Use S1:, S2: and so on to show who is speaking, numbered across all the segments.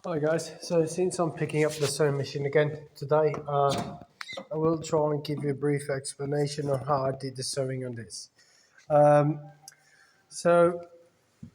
S1: Hi guys, so since I'm picking up the sewing machine again today, I will try and give you a brief explanation on how I did the sewing on this. Um, so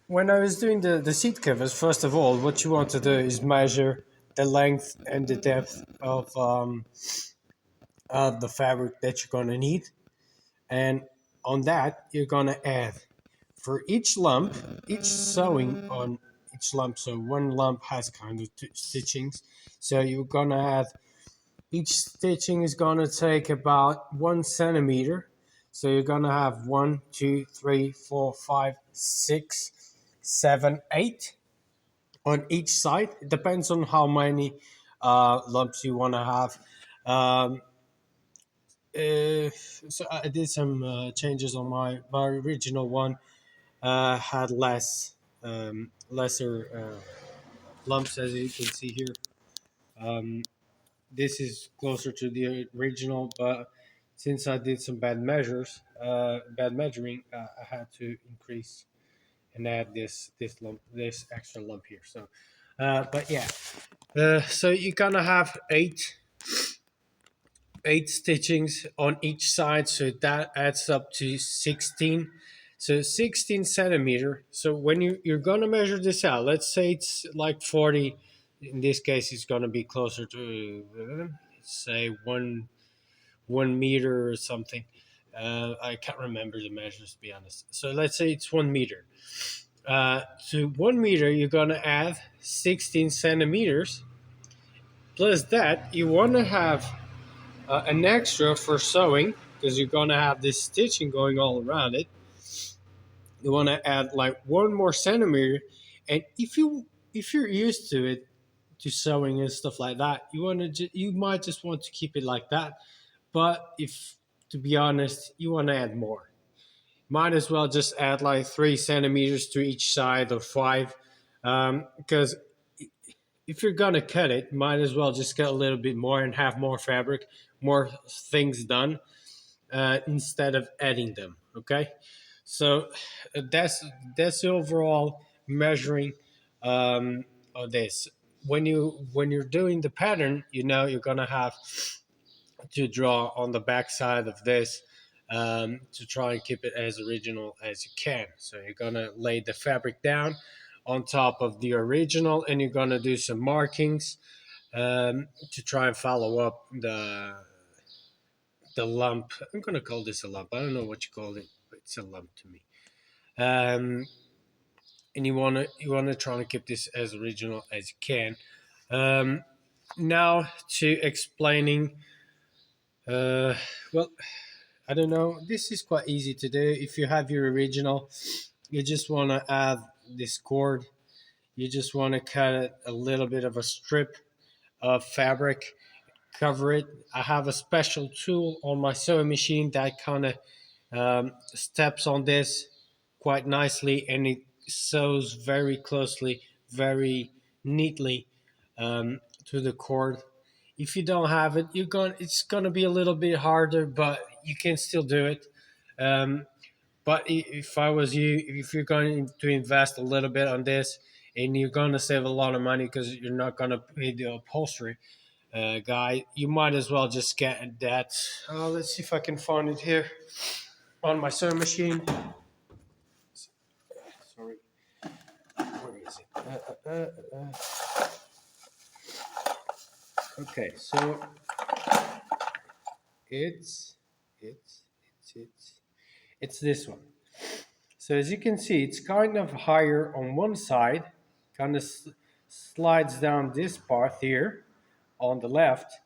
S1: when I was doing the seat covers, first of all, what you want to do is measure the length and the depth of the fabric that you're going to need. And on that, you're going to add for each lump, each sewing on each lump. So one lump has kind of two stitchings. So you're going to add each stitching is going to take about 1 centimeter. So you're going to have 1, 2, 3, 4, 5, 6, 7, 8 on each side. It depends on how many lumps you want to have. Um, so I did some changes on my original one. Had lesser lumps, as you can see here. Um, this is closer to the original, but since I did some bad measuring, I had to increase and add this extra lump here. So, but yeah, so you're gonna have eight stitchings on each side, so that adds up to 16. So 16 centimeter. So when you're gonna measure this out, let's say it's like 40. In this case, it's gonna be closer to say 1 meter or something. I can't remember the measures to be honest. So let's say it's 1 meter. To 1 meter, you're gonna add 16 centimeters. Plus that, you want to have an extra for sewing because you're gonna have this stitching going all around it. You want to add like 1 more centimeter, and if you're used to it to sewing and stuff like that, you might just want to keep it like that. But if to be honest, you want to add more, might as well just add like 3 centimeters to each side or five, because if you're gonna cut it, might as well just cut a little bit more and have more fabric, more things done instead of adding them. Okay, so that's the overall measuring of this. When you're doing the pattern, you're gonna have to draw on the back side of this to try and keep it as original as you can. So you're gonna lay the fabric down on top of the original, and you're gonna do some markings to try and follow up the lump. I'm gonna call this a lump. I don't know what you call it, but it's a lump to me. Um, and you wanna try and keep this as original as you can. Um, Now to explaining. Uh, well, I don't know. This is quite easy to do. If you have your original, you just want to add this cord. You just want to cut a little bit of a strip of fabric, cover it. I have a special tool on my sewing machine that kind of steps on this quite nicely, and it sews very closely, very neatly to the cord. If you don't have it, it's gonna be a little bit harder, but you can still do it. Um, but if I was you, if you're going to invest a little bit on this, and you're going to save a lot of money because you're not going to pay the upholstery guy, you might as well just get that. Let's see if I can find it here on my sewing machine. Sorry, where is it? Okay, so it's it's it's it's this one. So as you can see, it's kind of higher on one side, kind of slides down this part here on the left,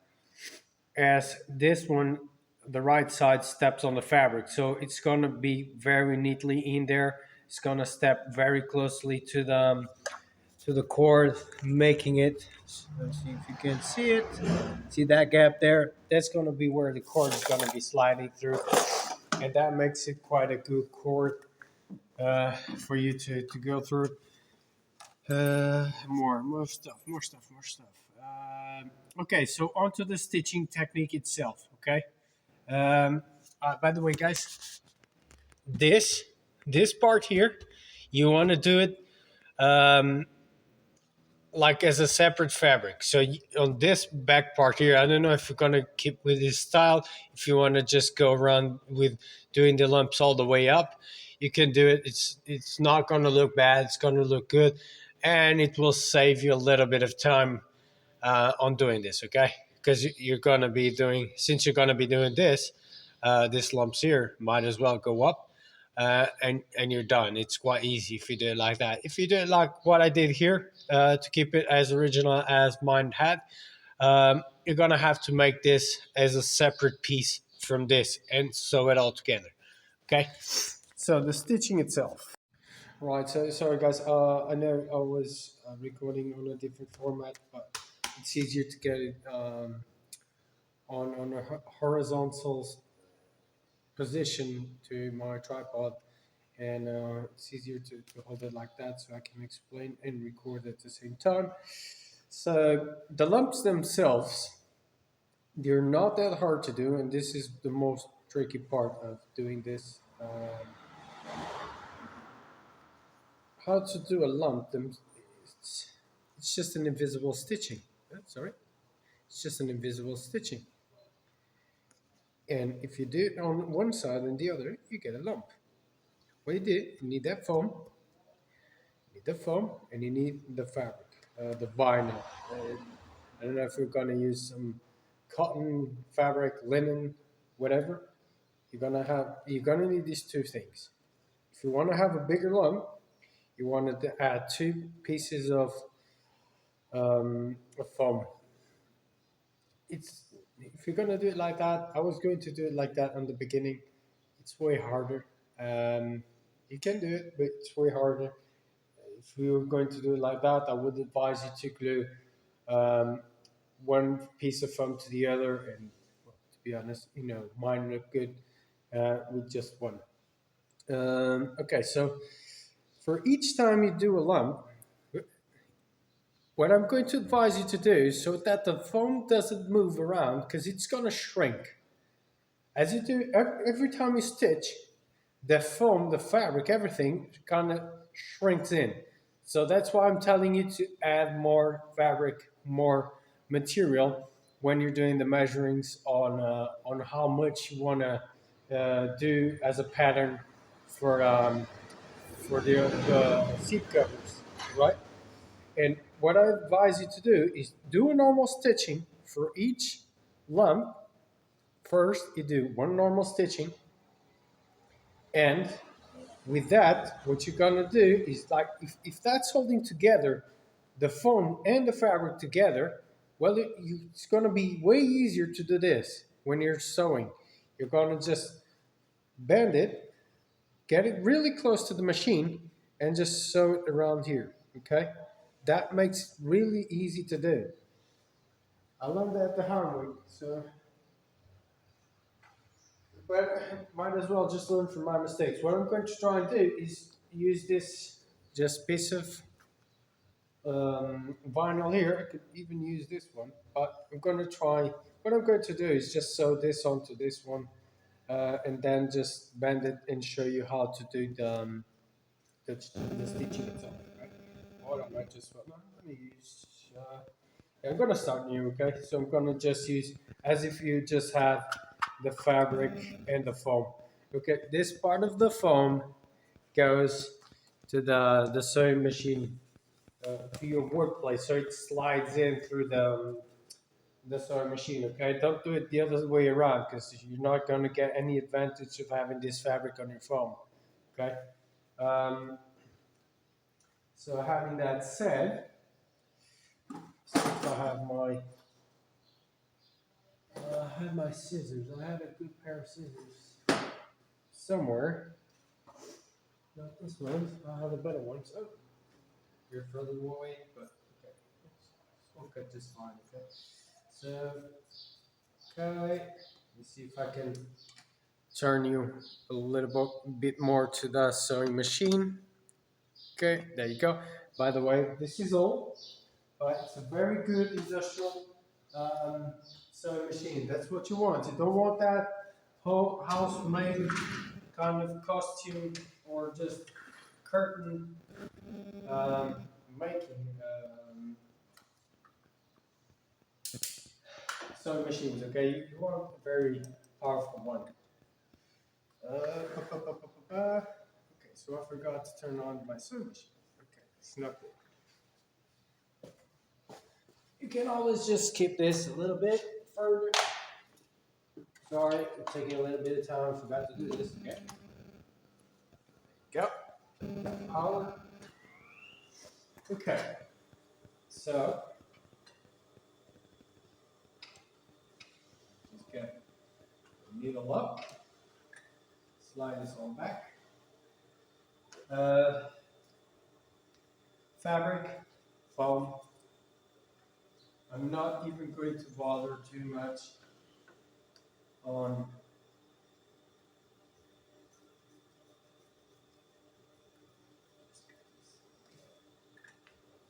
S1: as this one, the right side, steps on the fabric. So it's going to be very neatly in there. It's going to step very closely to the cord, making it. Let's see if you can see it. See that gap there? That's going to be where the cord is going to be sliding through, and that makes it quite a good cord for you to go through. More stuff. Okay, so onto the stitching technique itself. Okay. By the way, guys, this part here, you want to do it. Um, like as a separate fabric. So on this back part here, I don't know if you're gonna keep with this style. If you want to just go around with doing the lumps all the way up, you can do it. It's not gonna look bad. It's gonna look good, and it will save you a little bit of time on doing this. Okay, because you're gonna be doing since you're gonna be doing this, this lumps here might as well go up. And you're done. It's quite easy if you do it like that. If you do it like what I did here, to keep it as original as mine had, you're gonna have to make this as a separate piece from this and sew it all together. Okay. So the stitching itself. Right. So sorry guys. I know I was recording on a different format, but it's easier to get it on a horizontal position to my tripod, and it's easier to hold it like that so I can explain and record at the same time. So the lumps themselves, they're not that hard to do, and this is the most tricky part of doing this. How to do a lump? It's, it's just an invisible stitching. Sorry, it's just an invisible stitching. And if you do it on one side and the other, you get a lump. What you do, you need that foam, the foam, and you need the fabric, the vinyl. I don't know if you're gonna use some cotton fabric, linen, whatever. You're gonna need these two things. If you want to have a bigger lump, you want to add two pieces of foam. It's if you're gonna do it like that, I was going to do it like that in the beginning. It's way harder. You can do it, but it's way harder. If you're going to do it like that, I would advise you to glue um, one piece of foam to the other. And well, to be honest, mine look good with just one. Okay, so for each time you do a lump, what I'm going to advise you to do so that the foam doesn't move around because it's going to shrink. As you do every time you stitch, the foam, the fabric, everything kind of shrinks in. So that's why I'm telling you to add more fabric, more material when you're doing the measurings on how much you want to do as a pattern for the seat covers, right? And what I advise you to do is do a normal stitching for each lump. First, you do one normal stitching, and with that, what you're gonna do is like if that's holding together the foam and the fabric together, well, it's gonna be way easier to do this when you're sewing. You're gonna just bend it, get it really close to the machine, and just sew it around here. Okay, that makes it really easy to do. I learned that the hard way, so but might as well just learn from my mistakes. What I'm going to try and do is use this just piece of vinyl here. I could even use this one, but I'm going to try. What I'm going to do is just sew this onto this one, and then just bend it and show you how to do the stitching itself. Right? Or I might just let me use. Yeah, I'm gonna start new. Okay, so I'm gonna just use as if you just have the fabric and the foam. Okay, this part of the foam goes to the sewing machine, to your workplace, so it slides in through the sewing machine. Okay, don't do it the other way around because you're not gonna get any advantage of having this fabric on your foam. Okay, um, so having that said, since I had my scissors. I had a good pair of scissors somewhere. Not this one. I have a better one. So you're further away, but okay. We'll cut this fine. Okay. So okay. Let me see if I can turn you a little bit more to the sewing machine. Okay, there you go. By the way, this is all, but it's a very good industrial um, sewing machine. That's what you want. You don't want that whole house-made kind of costume or just curtain um, making. sewing machines, okay? You want a very powerful one. Okay, so I forgot to turn on my sewing machine. Okay, it's not good. You can always just skip this a little bit further. Sorry, I'm taking a little bit of time. I forgot to do this. Okay. Go. Power. Okay. So just get the needle up. Slide this on back. Uh, Fabric, foam. I'm not even going to bother too much on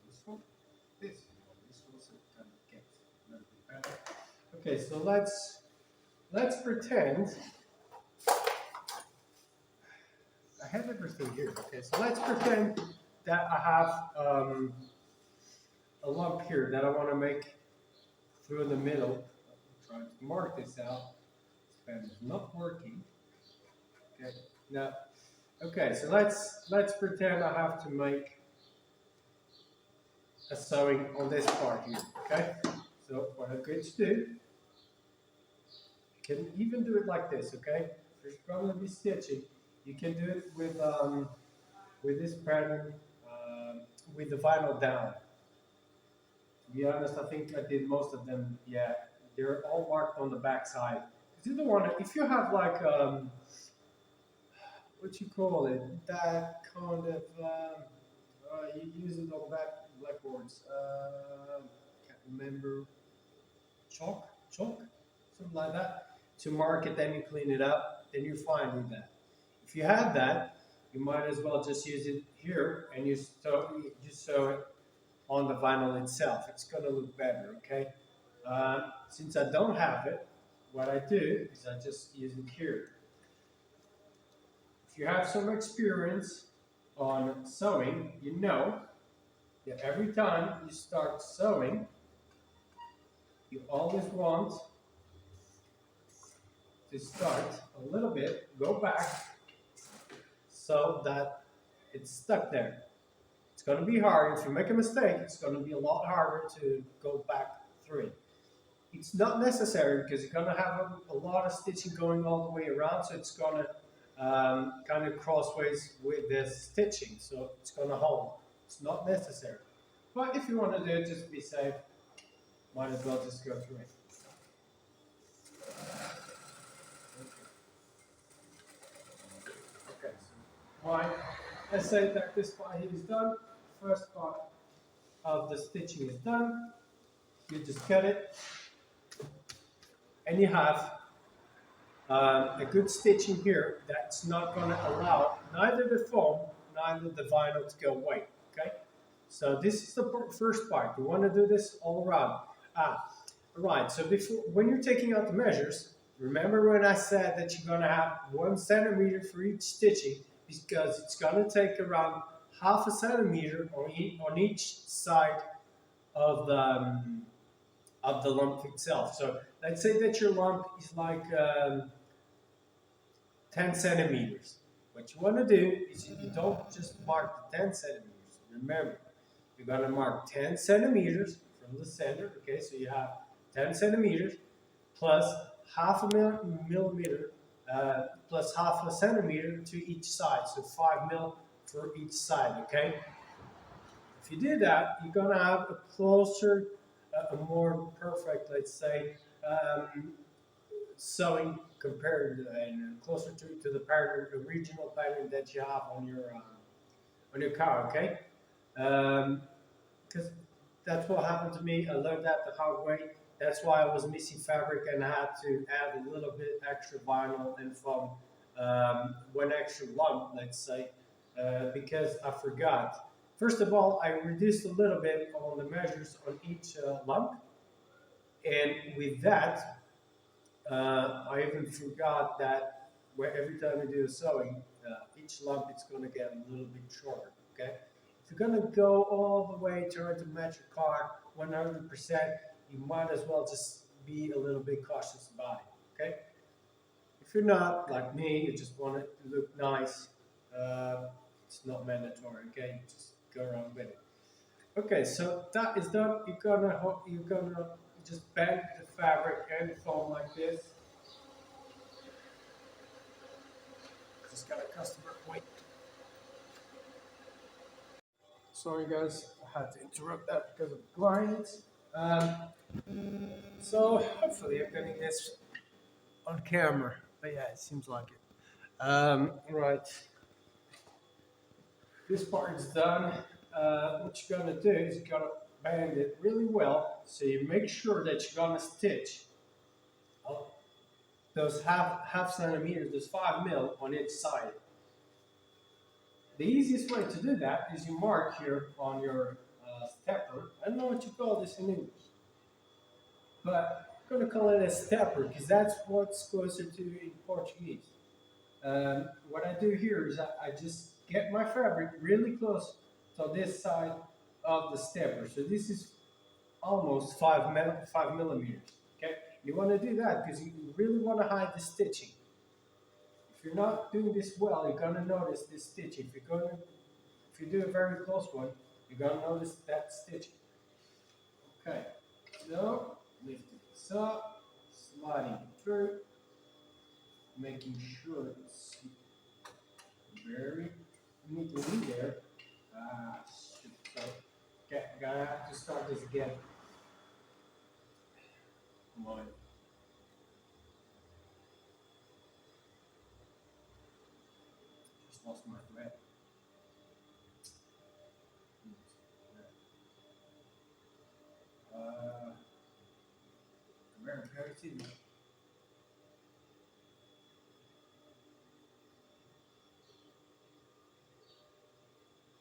S1: this one. This one so it kind of gets a little bit better. Okay, so let's pretend I have everything here. Okay, so let's pretend that I have a lump here that I want to make through the middle. I'm trying to mark this out. This pen is not working. Okay, now, okay, so let's pretend I have to make a sewing on this part here. Okay, so what I'm going to do, you can even do it like this. Okay, if you're going to be stitching, you can do it with this pattern, with the vinyl down. To be honest, I think I did most of them. Yeah, they're all marked on the back side. Because you don't want to, if you have like, what you call it, that kind of, you use it on blackboards. Can't remember. Chalk, something like that. To mark it, then you clean it up, then you're fine with that. If you have that, you might as well just use it here and you sew it on the vinyl itself. It's going to look better, okay? Since I don't have it, what I do is I just use it here. If you have some experience on sewing, you know that every time you start sewing, you always want to start a little bit, go back, so that it's stuck there. It's going to be hard. If you make a mistake, it's going to be a lot harder to go back through it. It's not necessary because you're going to have a lot of stitching going all the way around, so it's going to kind of crossways with the stitching, so it's going to hold. It's not necessary. But if you want to do it, just be safe, might as well just go through it. Okay, so fine. Let's say that this part here is done. First part of the stitching is done. You just cut it, and you have a good stitching here that's not going to allow neither the foam, neither the vinyl to go away. Okay, so this is the first part. You want to do this all around. Right. So before, when you're taking out the measures, remember when I said that you're going to have 1 centimeter for each stitching, because it's going to take around half a centimeter on each side of the lump itself. So let's say that your lump is like 10 centimeters. What you want to do is you don't just mark the 10 centimeters. Remember, you're going to mark 10 centimeters from the center. Okay, so you have 10 centimeters plus half a millimeter plus half a centimeter to each side. So 5 mil for each side. Okay. If you do that, you're going to have a closer, a more perfect, let's say, sewing compared and closer to the pattern, the regional pattern that you have on your car. Okay, because that's what happened to me. I learned that the hard way. That's why I was missing fabric and I had to add a little bit extra vinyl and foam, 1 extra lump, let's say, because I forgot. First of all, I reduced a little bit on the measures on each lump, and with that, I even forgot that every time you do a sewing, each lump is going to get a little bit shorter. Okay, if you're going to go all the way trying to match your car 100%, you might as well just be a little bit cautious about it. Okay. If you're not like me, you just want it to look nice. Uh, it's not mandatory. Okay, you just go around with it. Okay, so that is done. You're gonna just bend the fabric and foam like this. Just got a customer wait. Sorry guys, I had to interrupt that because of clients. Um, so hopefully I'm getting this on camera. But yeah, it seems like it. Right, this part is done. What you're gonna do is you're gonna band it really well, so you make sure that you're gonna stitch those half centimeters, those 5 mil on each side. The easiest way to do that is you mark here on your stepper. I don't know what you call this in English, but I'm gonna call it a stepper because that's what's closer to in Portuguese. What I do here is I just get my fabric really close to this side of the stepper. So this is almost 5 millimeters. Okay, you want to do that because you really want to hide the stitching. If you're not doing this well, you're gonna notice this stitching. If you do a very close one, you're gonna notice that stitching. Okay, so lifting this up, sliding it through, making sure it's very neatly there. Ah, shoot. So, okay, gotta have to start this again. Come on. Just lost my thread. Uh, very thin.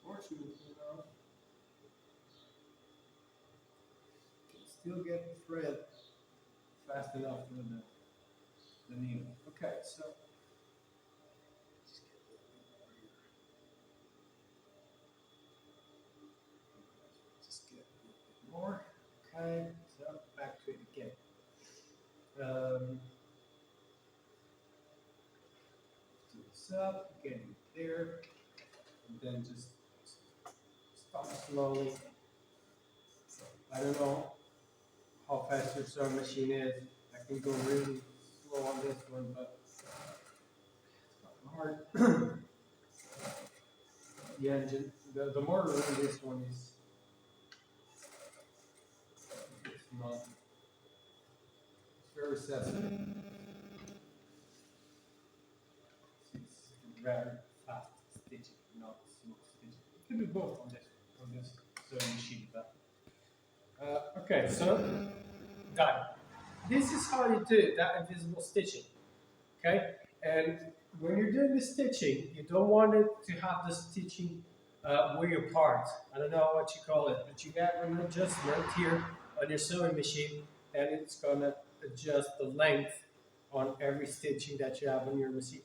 S1: Fortunately, can still get the thread fast enough with the needle. Okay, so just get a little bit more. Okay, so back to it again. Um, do this up, getting it there, and then just start slowly. I don't know how fast your sewing machine is. I can go really slow on this one, but it's hard. The engine, the motor on this one is it's not it's very sensitive. It's very fast stitching, not slow stitching. You can do both on this sewing machine, but okay, so done. This is how you do that invisible stitching. Okay, and when you're doing the stitching, you don't want it to have the stitching way apart. I don't know what you call it, but you got an adjustment here on your sewing machine, and it's gonna adjust the length on every stitching that you have on your machine.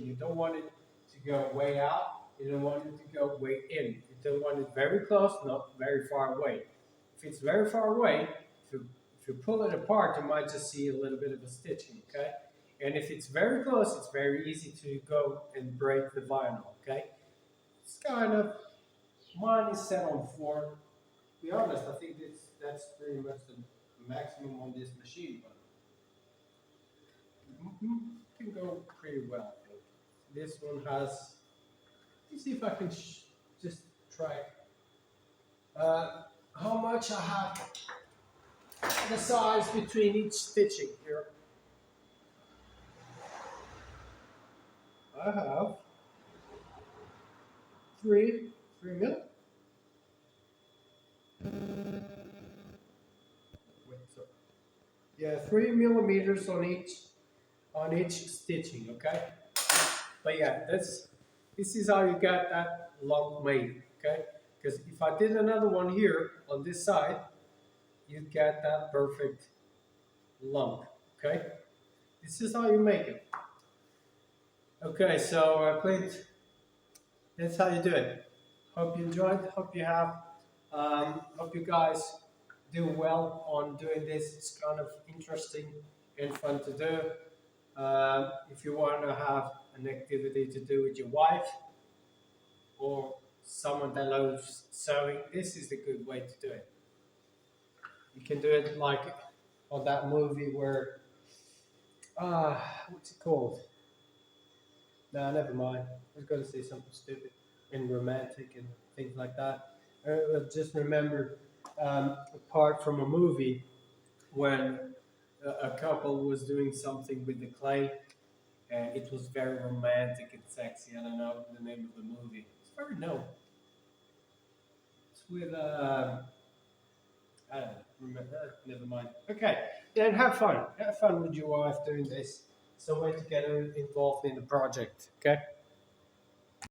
S1: You don't want it to go way out. You don't want it to go way in. You don't want it very close, not very far away. If it's very far away, if you, if you pull it apart, you might just see a little bit of a stitching. Okay. And if it's very close, it's very easy to go and break the vinyl, okay? It's kind of, mine is set on 4. To be honest, I think that's pretty much the maximum on this machine, but it can go pretty well, I think. This one has, let's see if I can just try how much I have the size between each stitching here. I have 3 mil. Wait, sorry. Yeah, 3 millimeters on each stitching. Okay, but yeah, this is how you get that lump made. Okay, because if I did another one here on this side, you'd get that perfect lump. Okay, this is how you make it. Okay, so Clint, that's how you do it. Hope you enjoyed. Hope you have. Hope you guys do well on doing this. It's kind of interesting and fun to do. If you want to have an activity to do with your wife or someone that loves sewing, this is the good way to do it. You can do it like on that movie where, what's it called? No, never mind. I was going to say something stupid and romantic and things like that. I just remember a part from a movie when a couple was doing something with the clay, and it was very romantic and sexy. I don't know the name of the movie. It's very no. It's with I don't know. Remember? Never mind. Okay, then have fun. Have fun with your wife doing this. So way to get her involved in the project. Okay.